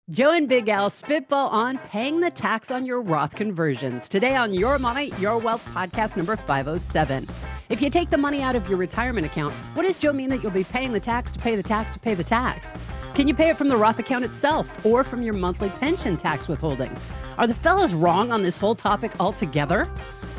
Joe and Big Al spitball on paying the tax on your Roth conversions. Today on Your Money, Your Wealth podcast number 507. If you take the money out of your retirement account, what does Joe mean that you'll be paying the tax to pay the tax to pay the tax? Can you pay it from the Roth account itself or from your monthly pension tax withholding? Are the fellas wrong on this whole topic altogether?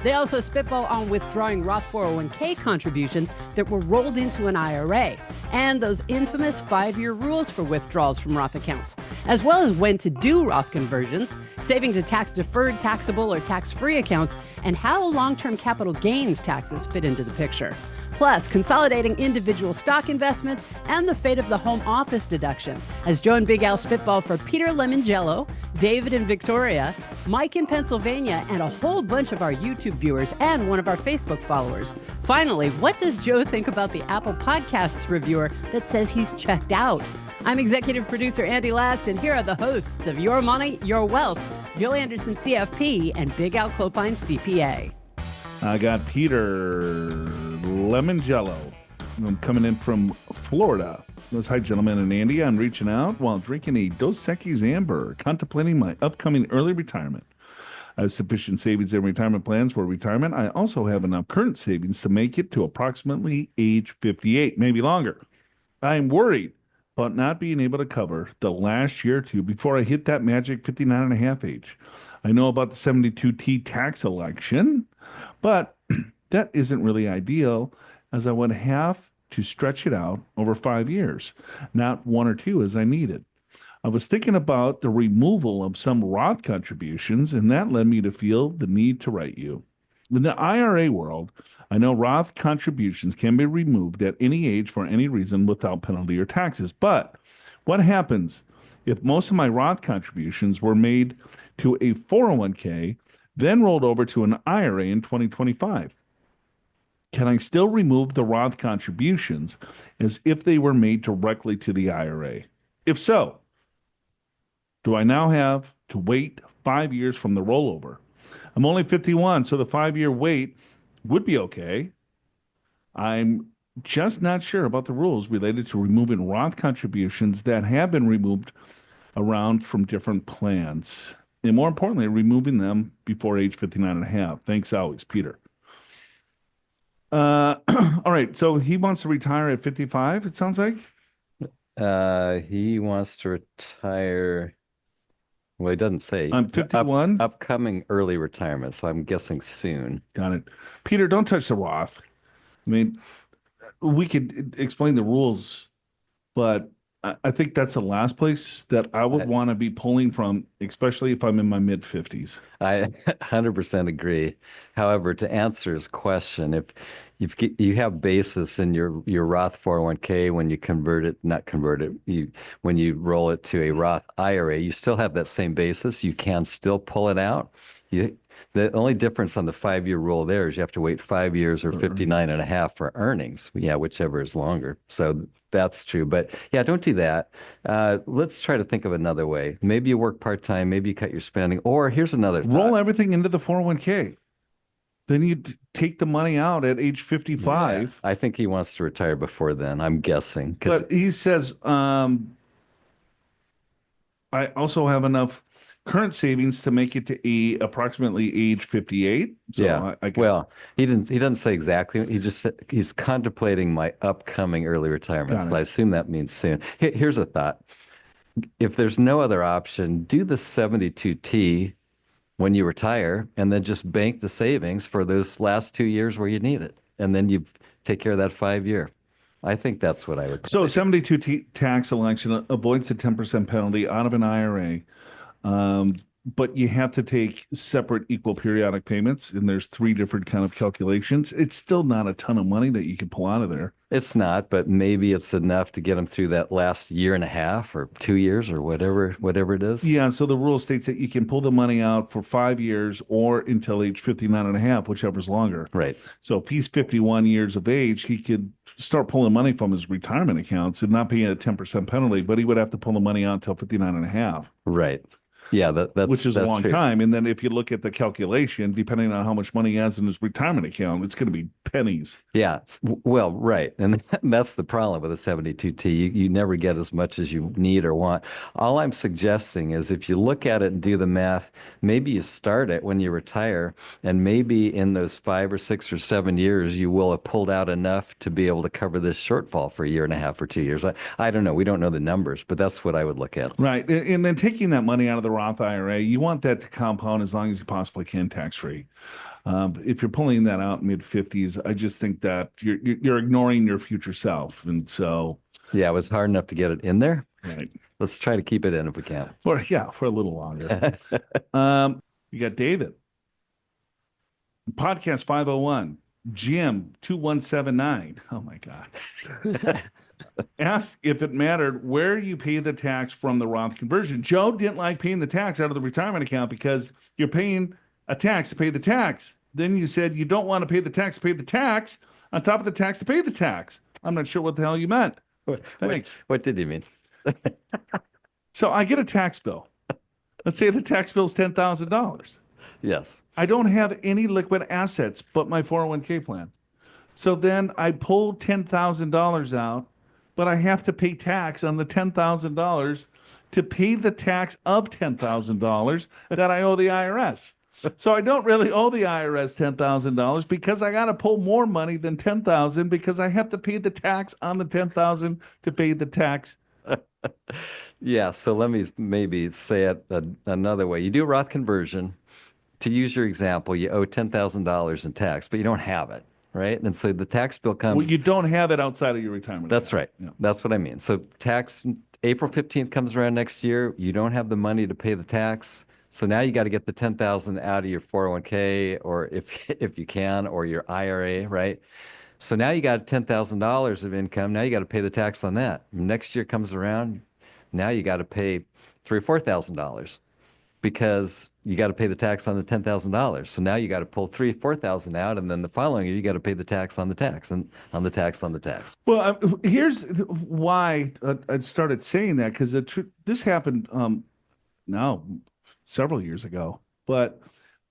They also spitball on withdrawing Roth 401k contributions that were rolled into an IRA and those infamous 5-year rules for withdrawals from Roth accounts, as well as when to do Roth conversions, saving to tax-deferred, taxable, or tax-free accounts, and how long-term capital gains taxes fit into the picture. Plus, consolidating individual stock investments and the fate of the home office deduction, as Joe and Big Al spitball for Peter LemonJello, David in Victoria, Mike in Pennsylvania, and a whole bunch of our YouTube viewers and one of our Facebook followers. Finally, what does Joe think about the Apple Podcasts reviewer that says he's checked out? I'm executive producer Andy Last, and here are the hosts of Your Money, Your Wealth, Bill Anderson, CFP, and Big Al Clopine, CPA. I got Peter LemonJello. I'm coming in from Florida. Hi, gentlemen, and Andy. I'm reaching out while drinking a Dos Equis Amber, contemplating my upcoming early retirement. I have sufficient savings and retirement plans for retirement. I also have enough current savings to make it to approximately age 58, maybe longer. I'm worried about not being able to cover the last year or two before I hit that magic 59 and a half age. I know about the 72T tax election, but that isn't really ideal, as I would have to stretch it out over 5 years, not 1 or 2 as I needed. I was thinking about the removal of some Roth contributions, and that led me to feel the need to write you. In the IRA world, I know Roth contributions can be removed at any age for any reason without penalty or taxes. But what happens if most of my Roth contributions were made to a 401k, then rolled over to an IRA in 2025? Can I still remove the Roth contributions as if they were made directly to the IRA? If so, do I now have to wait 5 years from the rollover? I'm only 51, so the 5-year wait would be okay. I'm just not sure about the rules related to removing Roth contributions that have been removed around from different plans. And more importantly, removing them before age 59 and a half. Thanks always, Peter. All right, so he wants to retire at 55, it sounds like? He wants to retire. Well, he doesn't say. I'm 51. Upcoming early retirement, so I'm guessing soon. Got it. Peter, don't touch the Roth. I mean, we could explain the rules, but I think that's the last place that I would want to be pulling from, especially if I'm in my mid-50s. I 100% agree. However, to answer his question, if you have basis in your Roth 401k when you convert it, not convert it, when you roll it to a Roth IRA, you still have that same basis. You can still pull it out. The only difference on the 5-year rule there is you have to wait 5 years or 59 and a half for earnings. Yeah, whichever is longer. So that's true. But yeah, don't do that. Let's try to think of another way. Maybe you work part-time, maybe you cut your spending, or here's another thought. Roll everything into the 401k. Then you take the money out at age 55. Yeah, I think he wants to retire before then, I'm guessing. But he says, I also have enough current savings to make it to approximately age 58. So yeah. Well, he doesn't say exactly. He just said he's contemplating my upcoming early retirement. So I assume that means soon. Here's a thought. If there's no other option, do the 72T when you retire, and then just bank the savings for those last 2 years where you need it. And then you take care of that 5-year. I think that's what I would call it. 72 tax election avoids the 10% penalty out of an IRA. But you have to take separate equal periodic payments, and there's 3 different kind of calculations. It's still not a ton of money that you can pull out of there. It's not, but maybe it's enough to get them through that last year and a half or 2 years or whatever it is. Yeah, so the rule states that you can pull the money out for 5 years or until age 59 and a half, whichever's longer. Right. So if he's 51 years of age, he could start pulling money from his retirement accounts and not paying a 10% penalty, but he would have to pull the money out until 59 and a half. Right. Yeah, that's which is a long true. time. And then if you look at the calculation, depending on how much money he has in his retirement account, it's going to be pennies. Yeah, well, right. And that's the problem with a 72T. You never get as much as you need or want. All I'm suggesting is if you look at it and do the math, maybe you start it when you retire, and maybe in those 5 or 6 or 7 years, you will have pulled out enough to be able to cover this shortfall for a year and a half or 2 years. I don't know. We don't know the numbers, but that's what I would look at. Right. And then taking that money out of the Roth IRA, you want that to compound as long as you possibly can tax-free. If you're pulling that out mid-50s, I just think that you're ignoring your future self. And so, yeah, it was hard enough to get it in there. Right. Let's try to keep it in if we can. For a little longer. You got David. Podcast 501. Jim 2179. Oh my God. Ask if it mattered where you pay the tax from the Roth conversion. Joe didn't like paying the tax out of the retirement account because you're paying a tax to pay the tax. Then you said you don't want to pay the tax to pay the tax on top of the tax to pay the tax. I'm not sure what the hell you meant. Thanks. What did you mean? So I get a tax bill. Let's say the tax bill is $10,000. Yes. I don't have any liquid assets but my 401k plan. So then I pull $10,000 out, but I have to pay tax on the $10,000 to pay the tax of $10,000 that I owe the IRS. So I don't really owe the IRS $10,000 because I got to pull more money than $10,000 because I have to pay the tax on the $10,000 to pay the tax. Yeah, so let me maybe say it another way. You do a Roth conversion. To use your example, you owe $10,000 in tax, but you don't have it, right? And so the tax bill comes. Well, you don't have it outside of your retirement. That's account. right. Yeah. That's what I mean. So tax April 15th comes around next year. You don't have the money to pay the tax. So now you got to get the 10,000 out of your 401k, or if you can, or your IRA, right? So now you got $10,000 of income. Now you got to pay the tax on that. Next year comes around. Now you got to pay $3,000 or $4,000 because you got to pay the tax on the $10,000. So now you got to pull $3,000 or $4,000 out, and then the following year you got to pay the tax on the tax and on the tax on the tax. Well, here's why I started saying that, because this happened now several years ago, but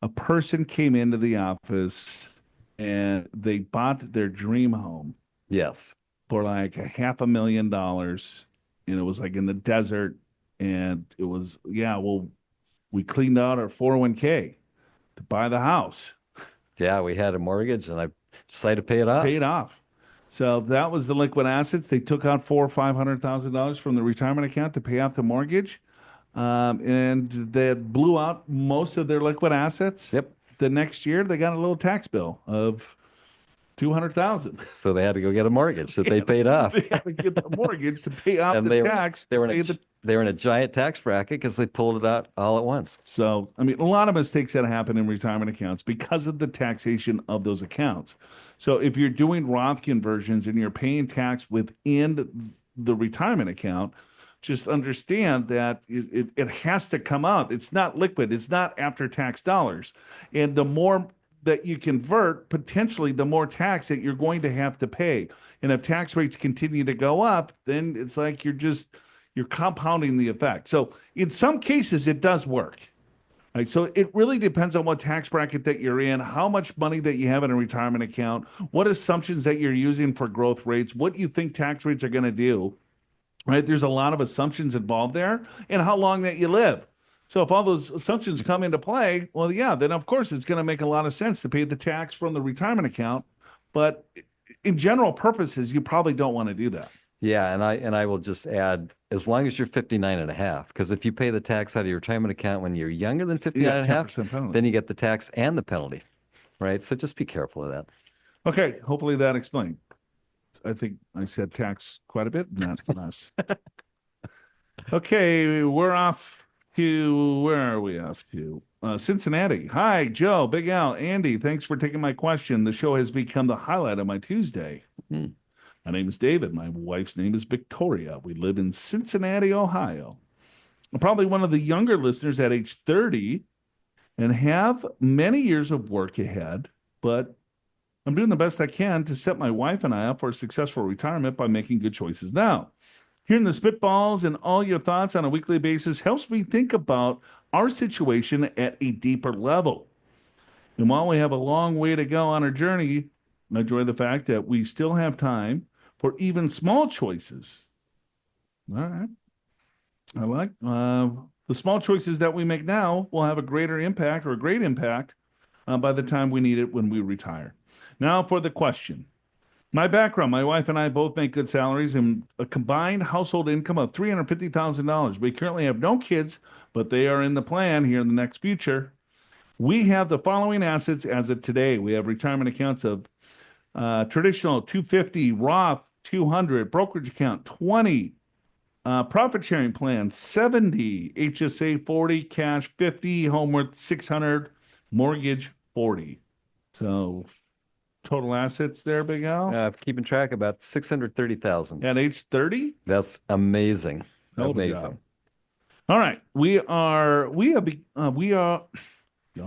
a person came into the office and they bought their dream home. Yes. For like $500,000, and it was like in the desert, and it was, we cleaned out our 401k to buy the house. Yeah, we had a mortgage, and I decided to pay it off. Pay it off. So that was the liquid assets. They took out $400,000 or $500,000 from the retirement account to pay off the mortgage, and they blew out most of their liquid assets. Yep. The next year, they got a little tax bill of $200,000. So they had to go get a mortgage that they paid off. They had to get the mortgage to pay off And the tax. they were in a giant tax bracket because they pulled it out all at once. So, I mean, a lot of mistakes that happen in retirement accounts because of the taxation of those accounts. So if you're doing Roth conversions and you're paying tax within the retirement account, just understand that it has to come out. It's not liquid. It's not after-tax dollars. And the more that you convert, potentially the more tax that you're going to have to pay. And if tax rates continue to go up, then it's like you're compounding the effect. So in some cases, it does work. Right? So it really depends on what tax bracket that you're in, how much money that you have in a retirement account, what assumptions that you're using for growth rates, what you think tax rates are going to do. Right? There's a lot of assumptions involved there, and how long that you live. So if all those assumptions come into play, well, yeah, then of course it's going to make a lot of sense to pay the tax from the retirement account. But in general purposes, you probably don't want to do that. Yeah, and I will just add, as long as you're 59 and a half, because if you pay the tax out of your retirement account when you're younger than 59 and a half, then you get the tax and the penalty, right? So just be careful of that. Okay, hopefully that explained. I think I said tax quite a bit. Not less. Okay, we're off to, where are we off to? Cincinnati. Hi, Joe, Big Al, Andy. Thanks for taking my question. The show has become the highlight of my Tuesday. My name is David. My wife's name is Victoria. We live in Cincinnati, Ohio. I'm probably one of the younger listeners at age 30 and have many years of work ahead, but I'm doing the best I can to set my wife and I up for a successful retirement by making good choices now. Hearing the spitballs and all your thoughts on a weekly basis helps me think about our situation at a deeper level. And while we have a long way to go on our journey, I enjoy the fact that we still have time for even small choices. All right. I like the small choices that we make now will have a greater impact or a great impact by the time we need it when we retire. Now for the question. My background, my wife and I both make good salaries and a combined household income of $350,000. We currently have no kids, but they are in the plan here in the next future. We have the following assets as of today. We have retirement accounts of traditional 250, Roth 200, brokerage account 20, profit sharing plan 70, HSA 40, cash 50, home worth 600, mortgage 40. So total assets there, Big Al? Keeping track about 630,000. At age 30? That's amazing. Hell of a Amazing. job. All right. We are, oh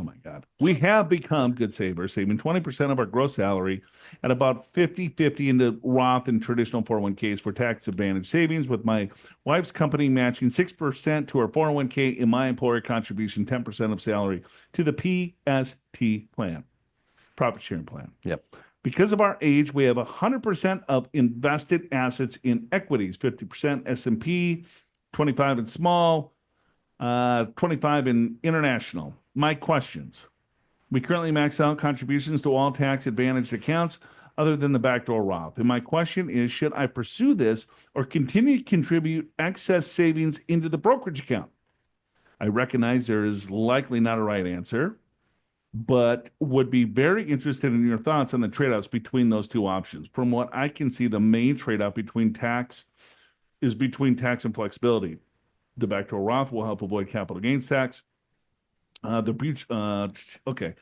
my God. We have become good savers, saving 20% of our gross salary at about 50-50 into Roth and traditional 401ks for tax advantage savings, with my wife's company matching 6% to her 401k and my employer contribution 10% of salary to the PST plan, profit sharing plan. Yep. Because of our age, we have 100% of invested assets in equities, 50% S&P, 25 in small, 25 in international. My questions. We currently max out contributions to all tax advantaged accounts other than the backdoor Roth. And my question is, should I pursue this or continue to contribute excess savings into the brokerage account? I recognize there is likely not a right answer, but would be very interested in your thoughts on the trade-offs between those two options. From what I can see, the main trade-off between tax and flexibility. The backdoor Roth will help avoid capital gains tax. Okay.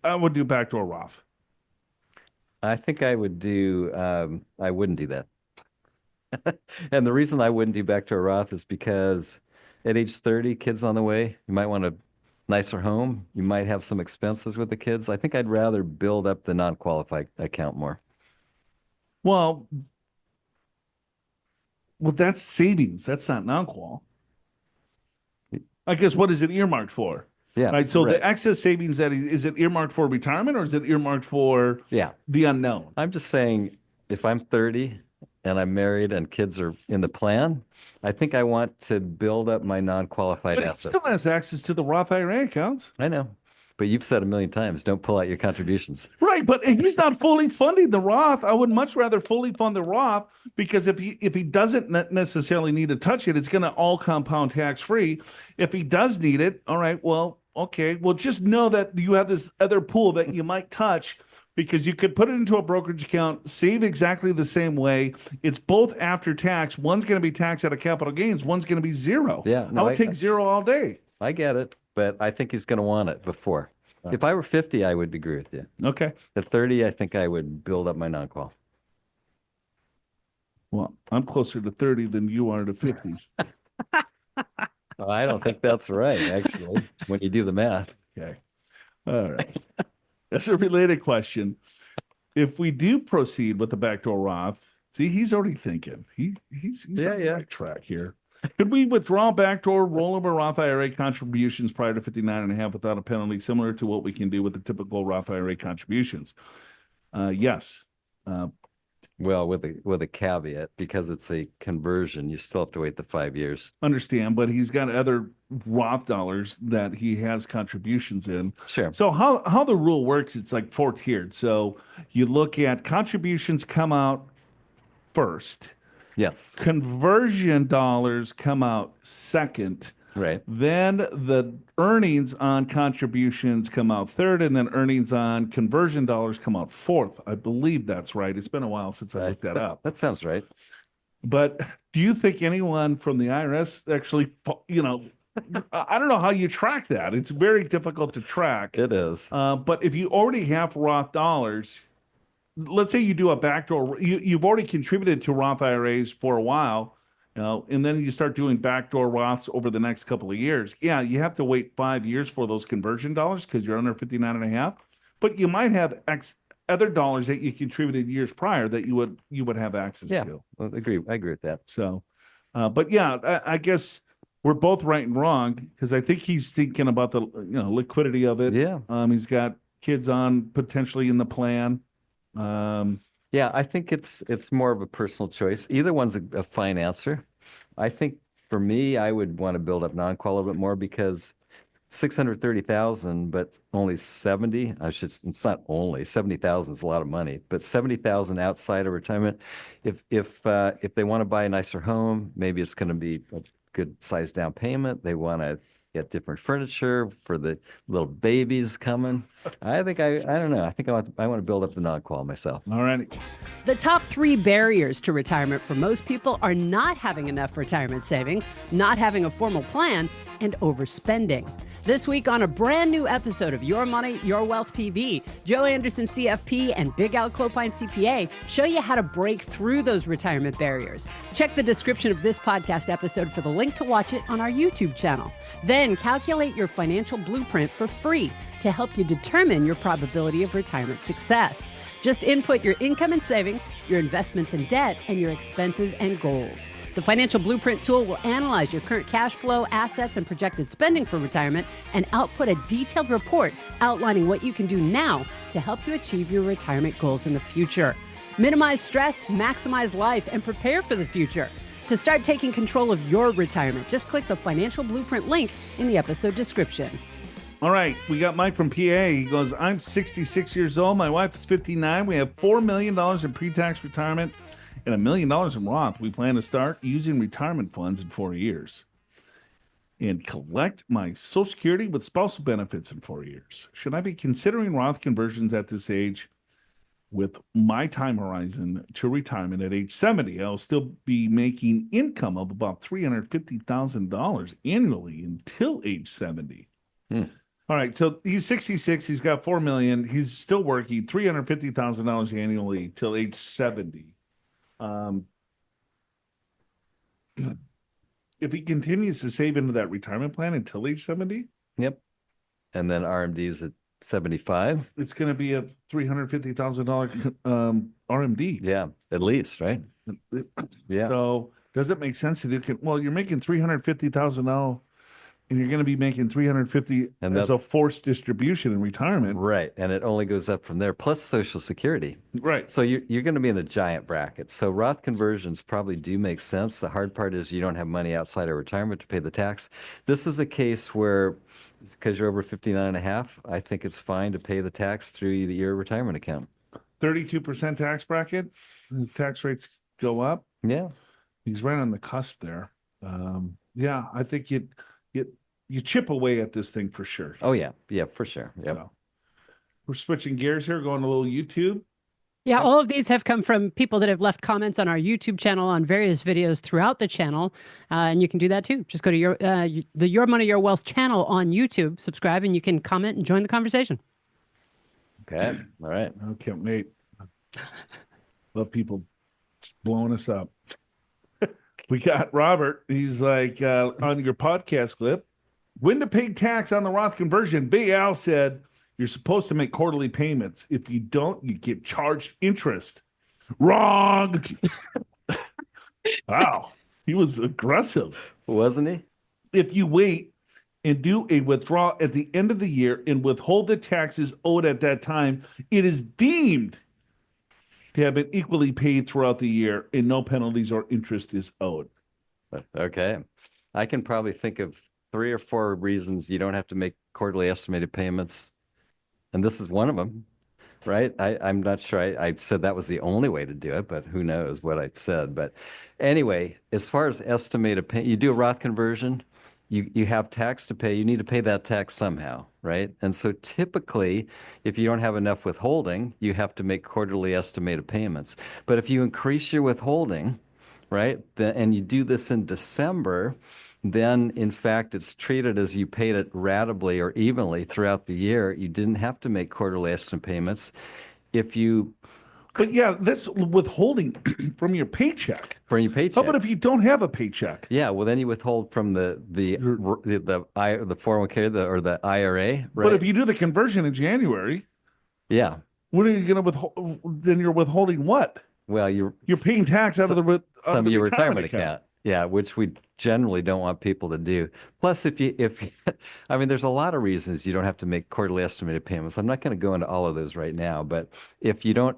I would do backdoor Roth. I think I would do, I wouldn't do that. And the reason I wouldn't do backdoor Roth is because at age 30, kids on the way, you might want a nicer home. You might have some expenses with the kids. I think I'd rather build up the non-qualified account more. Well, that's savings. That's not non-qual. I guess what is it earmarked for? Yeah. Right. So right. the excess savings is it earmarked for retirement or is it earmarked for the unknown? I'm just saying, if I'm 30 and I'm married and kids are in the plan, I think I want to build up my non-qualified assets. But he still has access to the Roth IRA accounts. I know. But you've said a million times, don't pull out your contributions. Right, but if he's not fully funding the Roth, I would much rather fully fund the Roth, because if he doesn't necessarily need to touch it, it's going to all compound tax free. If he does need it, all right, well, okay, well, just know that you have this other pool that you might touch, because you could put it into a brokerage account, save exactly the same way. It's both after tax. One's going to be taxed out of capital gains. One's going to be zero. Yeah, no, I would take zero all day. I get it, but I think he's going to want it before. If I were 50, I would agree with you. Okay. At 30, I think I would build up my non-qual. Well, I'm closer to 30 than you are to 50. Well, I don't think that's right, actually, when you do the math. Okay. All right. That's a related question. If we do proceed with the backdoor Roth, see, he's already thinking. He's on the right track here. Could we withdraw backdoor rollover Roth IRA contributions prior to 59.5 without a penalty, similar to what we can do with the typical Roth IRA contributions? Yes. Well, with a caveat, because it's a conversion, you still have to wait the 5 years. Understand, but he's got other Roth dollars that he has contributions in. Sure. So how the rule works, it's like four-tiered. So you look at contributions come out first. Yes. Conversion dollars come out second. Right. Then the earnings on contributions come out third, and then earnings on conversion dollars come out fourth. I believe that's right. It's been a while since I looked that up. That sounds right. But do you think anyone from the IRS actually, I don't know how you track that. It's very difficult to track. It is. But if you already have Roth dollars, let's say you do a backdoor, you've already contributed to Roth IRAs for a while, and then you start doing backdoor Roths over the next couple of years. Yeah, you have to wait 5 years for those conversion dollars because you're under 59.5, but you might have other dollars that you contributed years prior that you would have access Yeah, to. I agree with that. So, but yeah, I guess we're both right and wrong because I think he's thinking about the liquidity of it. Yeah. He's got kids on potentially in the plan. Yeah, I think it's more of a personal choice. Either one's a fine answer. I think for me, I would want to build up non-qual a little bit more because 630,000, but only 70. It's not only 70,000 is a lot of money, but 70,000 outside of retirement. If they want to buy a nicer home, maybe it's going to be a good size down payment. They want to get different furniture for the little babies coming. I don't know. I think I want to build up the non-qual myself. All right. The top 3 barriers to retirement for most people are not having enough retirement savings, not having a formal plan, and overspending. This week on a brand new episode of Your Money, Your Wealth TV, Joe Anderson CFP and Big Al Clopine CPA show you how to break through those retirement barriers. Check the description of this podcast episode for the link to watch it on our YouTube channel. Then calculate your financial blueprint for free to help you determine your probability of retirement success. Just input your income and savings, your investments and debt, and your expenses and goals. The Financial Blueprint tool will analyze your current cash flow, assets, and projected spending for retirement and output a detailed report outlining what you can do now to help you achieve your retirement goals in the future. Minimize stress, maximize life, and prepare for the future. To start taking control of your retirement, just click the Financial Blueprint link in the episode description. All right, we got Mike from PA. He goes, I'm 66 years old. My wife is 59. We have $4 million in pre-tax retirement and $1 million in Roth. We plan to start using retirement funds in 4 years and collect my Social Security with spousal benefits in 4 years. Should I be considering Roth conversions at this age? With my time horizon to retirement at age 70, I'll still be making income of about $350,000 annually until age 70. All right, so he's 66. He's got $4 million. He's still working $350,000 annually till age 70. If he continues to save into that retirement plan until age 70, Yep. And then RMD's at 75. it's going to be a $350,000 RMD. Yeah, at least, right? Yeah. So does it make sense to do? Well, you're making $350,000 now, and you're going to be making $350 And as a forced distribution in retirement. Right. And it only goes up from there, plus Social Security. Right. So you're going to be in a giant bracket. So Roth conversions probably do make sense. The hard part is you don't have money outside of retirement to pay the tax. This is a case where, because you're over 59 and a half, I think it's fine to pay the tax through your retirement account. 32% tax bracket. The tax rates go up. Yeah. He's right on the cusp there. Yeah, I think you chip away at this thing for sure. Oh, yeah. Yeah, for sure. Yep. So, we're switching gears here, going a little YouTube. Yeah, all of these have come from people that have left comments on our YouTube channel on various videos throughout the channel. And you can do that too. Just go to the Your Money, Your Wealth channel on YouTube, subscribe, and you can comment and join the conversation. Okay. All right. Okay, mate. Love people blowing us up. We got Robert. He's like, on your podcast clip, when to pay tax on the Roth conversion, Big Al said you're supposed to make quarterly payments. If you don't, you get charged interest. Wrong. Wow. He was aggressive. Wasn't he? If you wait and do a withdrawal at the end of the year and withhold the taxes owed at that time, it is deemed to have been equally paid throughout the year and no penalties or interest is owed. Okay. I can probably think of 3 or 4 reasons you don't have to make quarterly estimated payments. And this is one of them, right? I'm not sure I said that was the only way to do it, but who knows what I said. But anyway, as far as estimated pay, you do a Roth conversion, you have tax to pay, you need to pay that tax somehow, right? And so typically, if you don't have enough withholding, you have to make quarterly estimated payments. But if you increase your withholding, right, and you do this in December, then in fact it's treated as you paid it ratably or evenly throughout the year. You didn't have to make quarterly estimate payments. But yeah, that's withholding from your paycheck. From your paycheck. How about if you don't have a paycheck? Yeah, well then you withhold from the 401k or the IRA, right? But if you do the conversion in January, yeah, What are you going to withhold? Then you're withholding what? Well, You're paying tax out of the some of your retirement retirement account. Yeah, which we generally don't want people to do. Plus, I mean, there's a lot of reasons you don't have to make quarterly estimated payments. I'm not going to go into all of those right now, but if you don't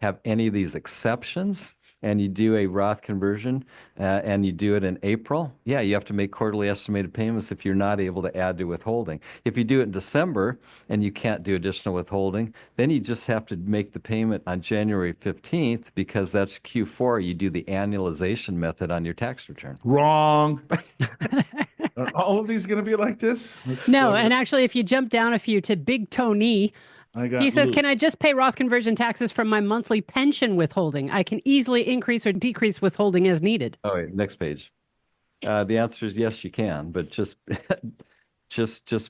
have any of these exceptions, and you do a Roth conversion, and you do it in April, yeah, you have to make quarterly estimated payments if you're not able to add to withholding. If you do it in December and you can't do additional withholding, then you just have to make the payment on January 15th because that's Q4. You do the annualization method on your tax return. Wrong. Are all of these going to be like this? No, and actually, if you jump down a few to Big Tony, he says, can I just pay Roth conversion taxes from my monthly pension withholding? I can easily increase or decrease withholding as needed. Oh, wait, next page. The answer is yes, you can, but just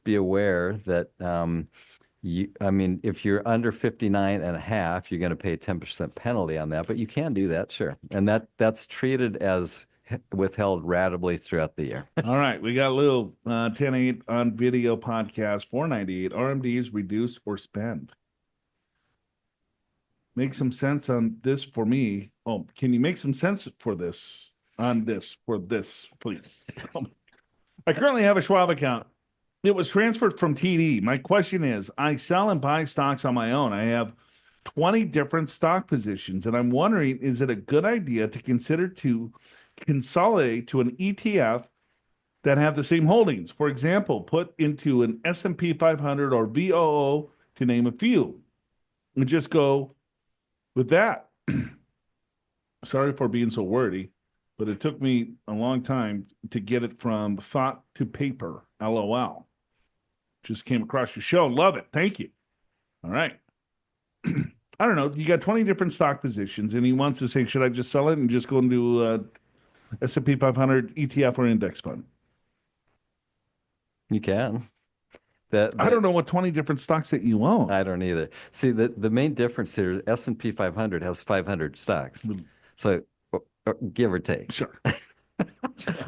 be aware that I mean, if you're under 59 and a half, you're going to pay a 10% penalty on that, but you can do that, sure. And that's treated as withheld ratably throughout the year. All right, we got Lou, 10-8 on video podcast, 498 RMDs reduce or spend. Make some sense on this for me. Oh, can you make some sense for this please? I currently have a Schwab account. It was transferred from TD. My question is, I sell and buy stocks on my own. I have 20 different stock positions, and I'm wondering, is it a good idea to consider to consolidate to an ETF that have the same holdings? For example, put into an S&P 500 or VOO, to name a few, and just go with that. Sorry for being so wordy, but it took me a long time to get it from thought to paper. LOL. Just came across your show. Love it. Thank you. All right. I don't know. You got 20 different stock positions, and he wants to say, should I just sell it and just go into S&P 500 ETF or index fund? You can. I don't know what 20 different stocks that you own. I don't either. See, the main difference here, S&P 500 has 500 stocks. So give or take. Sure.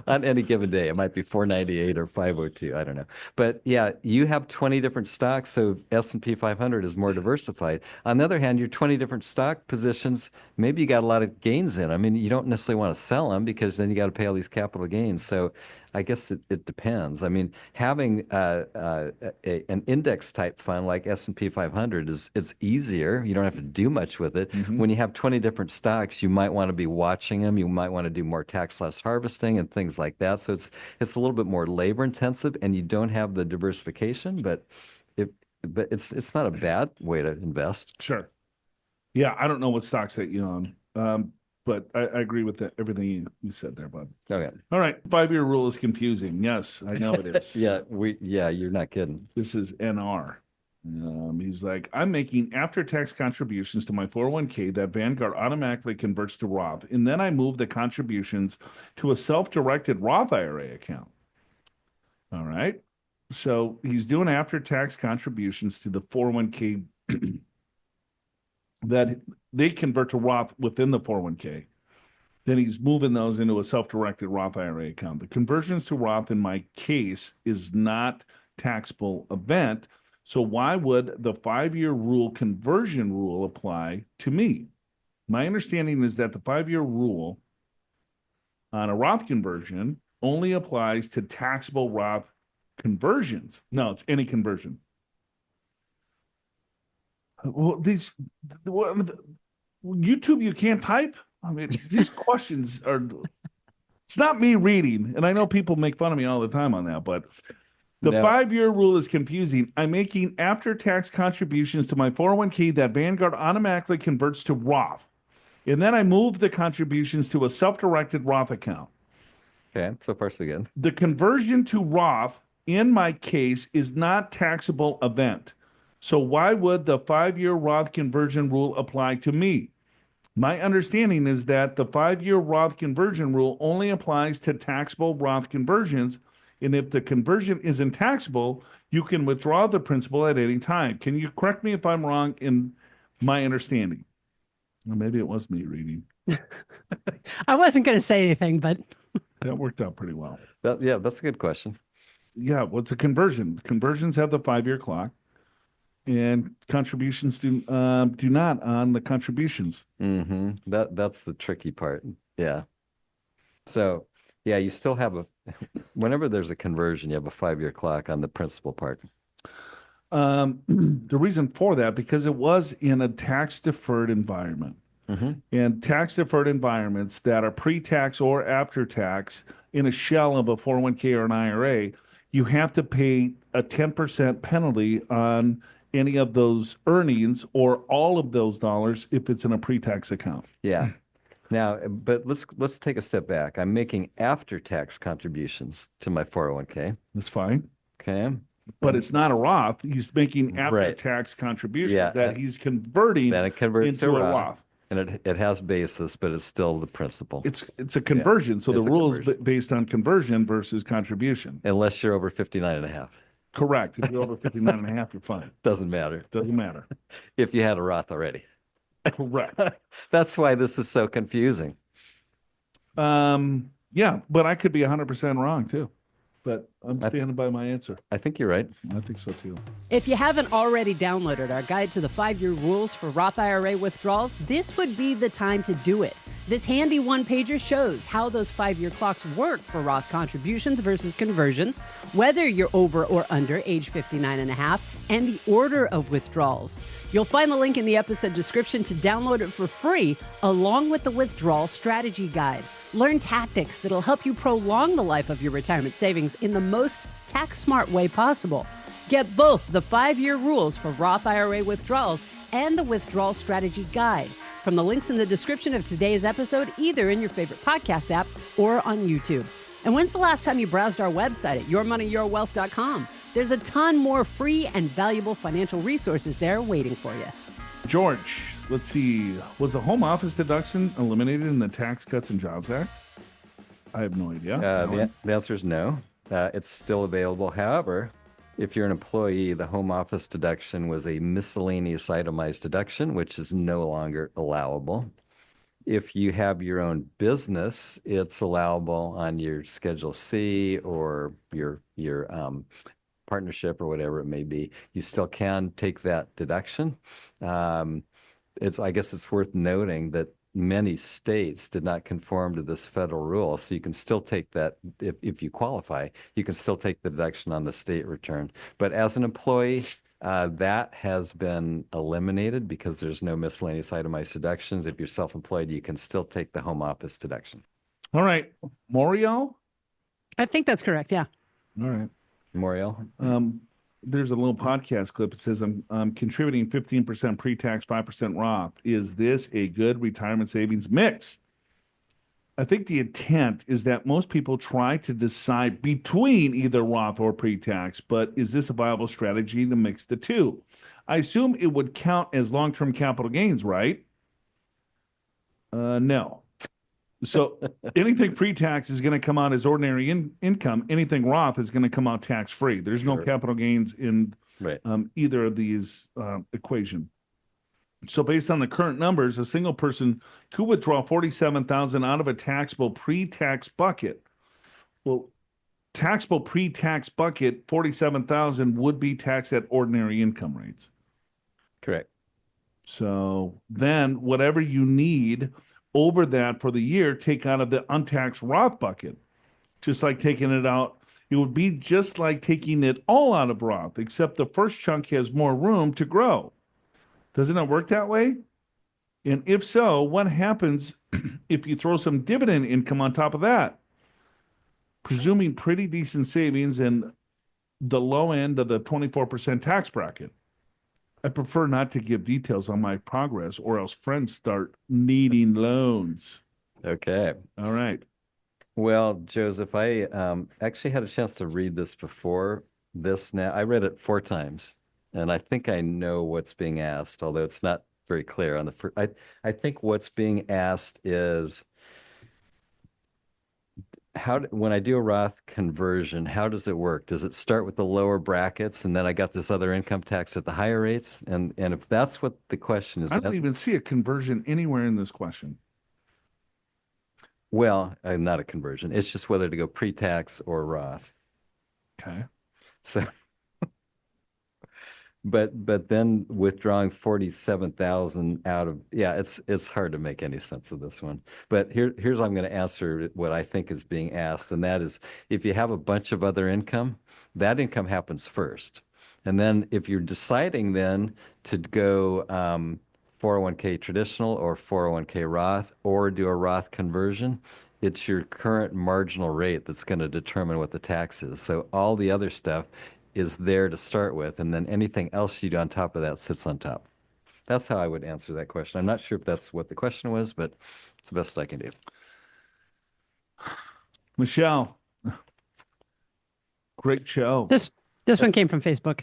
On any given day, it might be 498 or 502. I don't know. But yeah, you have 20 different stocks, so S&P 500 is more diversified. On the other hand, your 20 different stock positions, maybe you got a lot of gains in. I mean, you don't necessarily want to sell them because then you got to pay all these capital gains. So I guess it depends. I mean, having an index type fund like S&P 500 it's easier. You don't have to do much with it. Mm-hmm. When you have 20 different stocks, you might want to be watching them. You might want to do more tax loss harvesting and things like that. So it's a little bit more labor intensive, and you don't have the diversification. But it's not a bad way to invest. Sure. Yeah, I don't know what stocks that you own. But I agree with everything you said there, bud. Okay. All right. 5-year rule is confusing. Yes, I know it is. Yeah, you're not kidding. This is NR. He's like, I'm making after-tax contributions to my 401k that Vanguard automatically converts to Roth, and then I move the contributions to a self-directed Roth IRA account. All right. So he's doing after-tax contributions to the 401k that they convert to Roth within the 401k. Then he's moving those into a self-directed Roth IRA account. The conversions to Roth in my case is not taxable event. So why would the 5-year rule conversion rule apply to me? My understanding is that the 5-year rule on a Roth conversion only applies to taxable Roth conversions. No, it's any conversion. Well, YouTube, you can't type. I mean, these questions are. It's not me reading, and I know people make fun of me all the time on that, but the 5-year rule is confusing. I'm making after-tax contributions to my 401k that Vanguard automatically converts to Roth, and then I move the contributions to a self-directed Roth account. Okay, so far so good. The conversion to Roth in my case is not taxable event. So why would the 5-year Roth conversion rule apply to me? My understanding is that the 5-year Roth conversion rule only applies to taxable Roth conversions, and if the conversion isn't taxable, you can withdraw the principal at any time. Can you correct me if I'm wrong in my understanding? Or maybe it was me reading. I wasn't going to say anything, but that worked out pretty well. That's a good question. Yeah, what's a conversion? Conversions have the 5-year clock. and contributions do not on the contributions. That's the tricky part. Yeah. So yeah, you still have whenever there's a conversion, you have a 5-year clock on the principal part. The reason for that, because it was in a tax-deferred environment. And tax-deferred environments that are pre-tax or after-tax in a shell of a 401k or an IRA, you have to pay a 10% penalty on any of those earnings or all of those dollars if it's in a pre-tax account. Yeah. Now, but let's take a step back. I'm making after-tax contributions to my 401k. That's fine. Okay. But it's not a Roth. He's making after-tax contributions that he's converting into a Roth. And it has basis, but it's still the principal. It's a conversion. So the rule is based on conversion versus contribution. Unless you're over 59 and a half. Correct. If you're over 59 and a half, you're fine. Doesn't matter. Doesn't matter. If you had a Roth already. Correct. That's why this is so confusing. Yeah, but I could be 100% wrong too. But I'm standing by my answer. I think you're right. I think so too. If you haven't already downloaded our guide to the 5-year rules for Roth IRA withdrawals, this would be the time to do it. This handy one-pager shows how those 5-year clocks work for Roth contributions versus conversions, whether you're over or under age 59 and a half, and the order of withdrawals. You'll find the link in the episode description to download it for free, along with the withdrawal strategy guide. Learn tactics that'll help you prolong the life of your retirement savings in the most tax-smart way possible. Get both the 5-year rules for Roth IRA withdrawals and the withdrawal strategy guide from the links in the description of today's episode, either in your favorite podcast app or on YouTube. And when's the last time you browsed our website at yourmoneyyourwealth.com? There's a ton more free and valuable financial resources there waiting for you. George, let's see. Was the home office deduction eliminated in the Tax Cuts and Jobs Act? I have no idea. The answer is no. It's still available. However, if you're an employee, the home office deduction was a miscellaneous itemized deduction, which is no longer allowable. If you have your own business, it's allowable on your Schedule C or your partnership or whatever it may be. You still can take that deduction. I guess it's worth noting that many states did not conform to this federal rule, so you can still take that if you qualify. You can still take the deduction on the state return. But as an employee, that has been eliminated because there's no miscellaneous itemized deductions. If you're self-employed, you can still take the home office deduction. All right. Moriel? I think that's correct, yeah. All right. Moriel? There's a little podcast clip. It says, I'm contributing 15% pre-tax, 5% Roth. Is this a good retirement savings mix? I think the intent is that most people try to decide between either Roth or pre-tax, but is this a viable strategy to mix the two? I assume it would count as long-term capital gains, right? No. So anything pre-tax is going to come out as ordinary income. Anything Roth is going to come out tax-free. There's no capital gains in either of these equation. So based on the current numbers, a single person could withdraw $47,000 out of a taxable pre-tax bucket. Well, taxable pre-tax bucket, $47,000 would be taxed at ordinary income rates. Correct. So then whatever you need over that for the year, take out of the untaxed Roth bucket. Just like taking it out, it would be just like taking it all out of Roth, except the first chunk has more room to grow. Doesn't it work that way? And if so, what happens if you throw some dividend income on top of that? Presuming pretty decent savings in the low end of the 24% tax bracket. I prefer not to give details on my progress or else friends start needing loans. Okay. All right. Well, Joseph, I actually had a chance to read this before this. Now, I read it 4 times, and I think I know what's being asked, although it's not very clear on the first. I think what's being asked is, when I do a Roth conversion, how does it work? Does it start with the lower brackets and then I got this other income tax at the higher rates? And if that's what the question is, I don't even see a conversion anywhere in this question. Well, not a conversion. It's just whether to go pre-tax or Roth. Okay. So but then withdrawing 47,000 out of, it's hard to make any sense of this one. But here's I'm going to answer what I think is being asked, and that is, if you have a bunch of other income, that income happens first. And then if you're deciding then to go 401k traditional or 401k Roth or do a Roth conversion, it's your current marginal rate that's going to determine what the tax is. So all the other stuff is there to start with, and then anything else you do on top of that sits on top. That's how I would answer that question. I'm not sure if that's what the question was, but it's the best I can do. Michelle, great show. This one came from Facebook.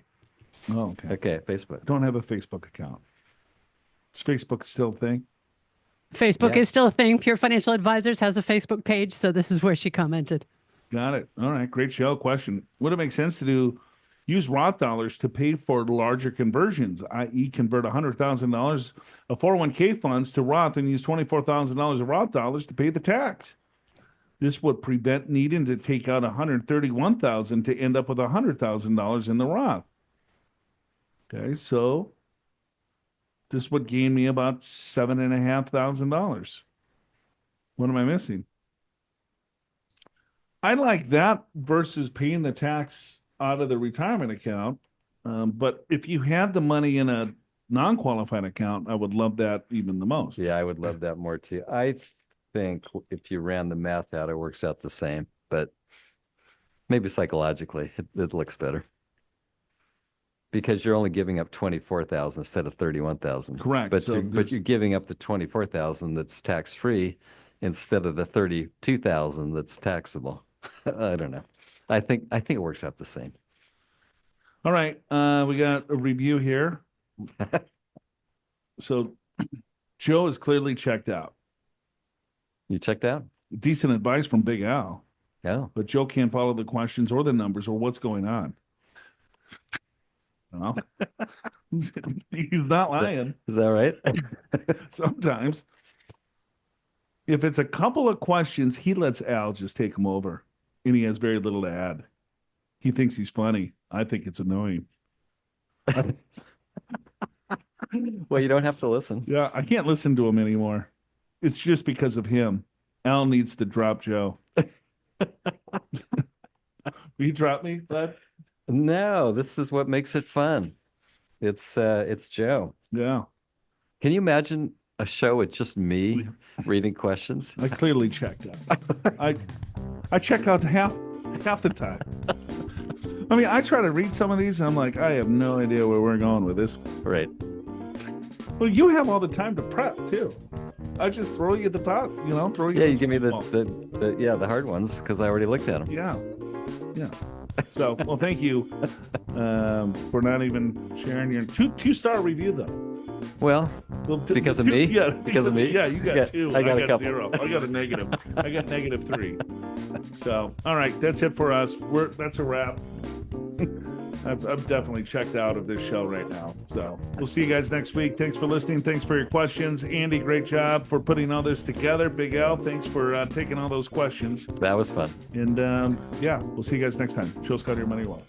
Oh, okay. Okay, Facebook. Don't have a Facebook account. Is Facebook still a thing? Facebook is still a thing. Pure Financial Advisors has a Facebook page, so this is where she commented. Got it. All right, great show. Question: would it make sense to use Roth dollars to pay for larger conversions, i.e., convert $100,000 of 401k funds to Roth and use $24,000 of Roth dollars to pay the tax? This would prevent needing to take out $131,000 to end up with $100,000 in the Roth. Okay, so this would gain me about $7,500. What am I missing? I like that versus paying the tax out of the retirement account. But if you had the money in a non-qualified account, I would love that even the most. Yeah, I would love that more too. I think if you ran the math out, it works out the same, but maybe psychologically it looks better because you're only giving up 24,000 instead of 31,000. Correct. But So but you're giving up the 24,000 that's tax-free instead of the 32,000 that's taxable. I don't know. I think it works out the same. All right. We got a review here. So Joe is clearly checked out. You checked out? Decent advice from Big Al. No. But Joe can't follow the questions or the numbers or what's going on. Well, he's not lying. Is that right? Sometimes. If it's a couple of questions, he lets Al just take them over. And he has very little to add. He thinks he's funny. I think it's annoying. Well, you don't have to listen. Yeah, I can't listen to him anymore. It's just because of him. Al needs to drop Joe. Will you drop me, bud? No, this is what makes it fun. It's Joe. Yeah. Can you imagine a show with just me reading questions? I clearly checked out. I check out half the time. I mean, I try to read some of these, and I'm like, I have no idea where we're going with this. Right. Well, you have all the time to prep too. I just throw you the top, throw you. Yeah, you give me the hard ones because I already looked at them. Yeah. So, well, thank you for not even sharing your two-star review though. Well, because of me? Yeah, because of me? Yeah, you got two. I got a couple. 0. I got a negative. I got -3. So, all right, that's it for us. That's a wrap. I've definitely checked out of this show right now. So we'll see you guys next week. Thanks for listening. Thanks for your questions. Andy, great job for putting all this together. Big Al, thanks for taking all those questions. That was fun. And we'll see you guys next time. Show's called Your Money Well.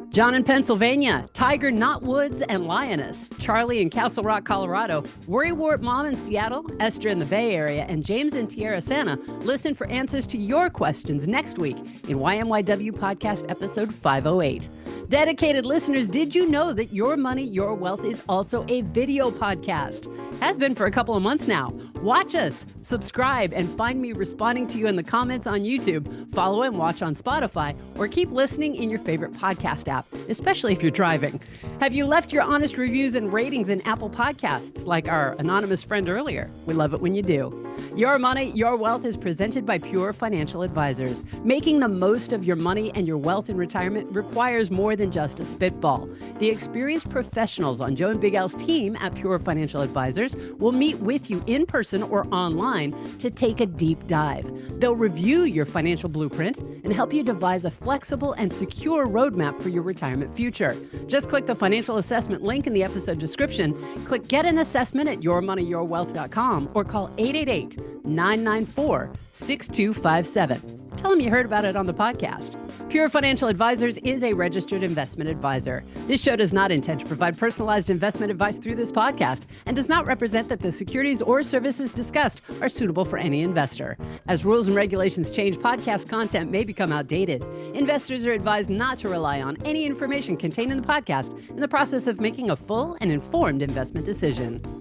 John in Pennsylvania, Tiger Not Woods and Lioness, Charlie in Castle Rock, Colorado, Worrywart Mom in Seattle, Esther in the Bay Area, and James in Tierra Santa listen for answers to your questions next week in YMYW Podcast Episode 508. Dedicated listeners, did you know that Your Money, Your Wealth is also a video podcast? Has been for a couple of months now. Watch us, subscribe, and find me responding to you in the comments on YouTube. Follow and watch on Spotify, or keep listening in your favorite podcast app, especially if you're driving. Have you left your honest reviews and ratings in Apple Podcasts, like our anonymous friend earlier? We love it when you do. Your Money, Your Wealth is presented by Pure Financial Advisors. Making the most of your money and your wealth in retirement requires more than just a spitball. The experienced professionals on Joe and Big Al's team at Pure Financial Advisors will meet with you in person or online to take a deep dive. They'll review your financial blueprint and help you devise a flexible and secure roadmap for your retirement future. Just click the financial assessment link in the episode description, click Get an Assessment at yourmoneyyourwealth.com, or call 888-994-6257. Tell them you heard about it on the podcast. Pure Financial Advisors is a registered investment advisor. This show does not intend to provide personalized investment advice through this podcast and does not represent that the securities or services discussed are suitable for any investor. As rules and regulations change, podcast content may become outdated. Investors are advised not to rely on any information contained in the podcast in the process of making a full and informed investment decision.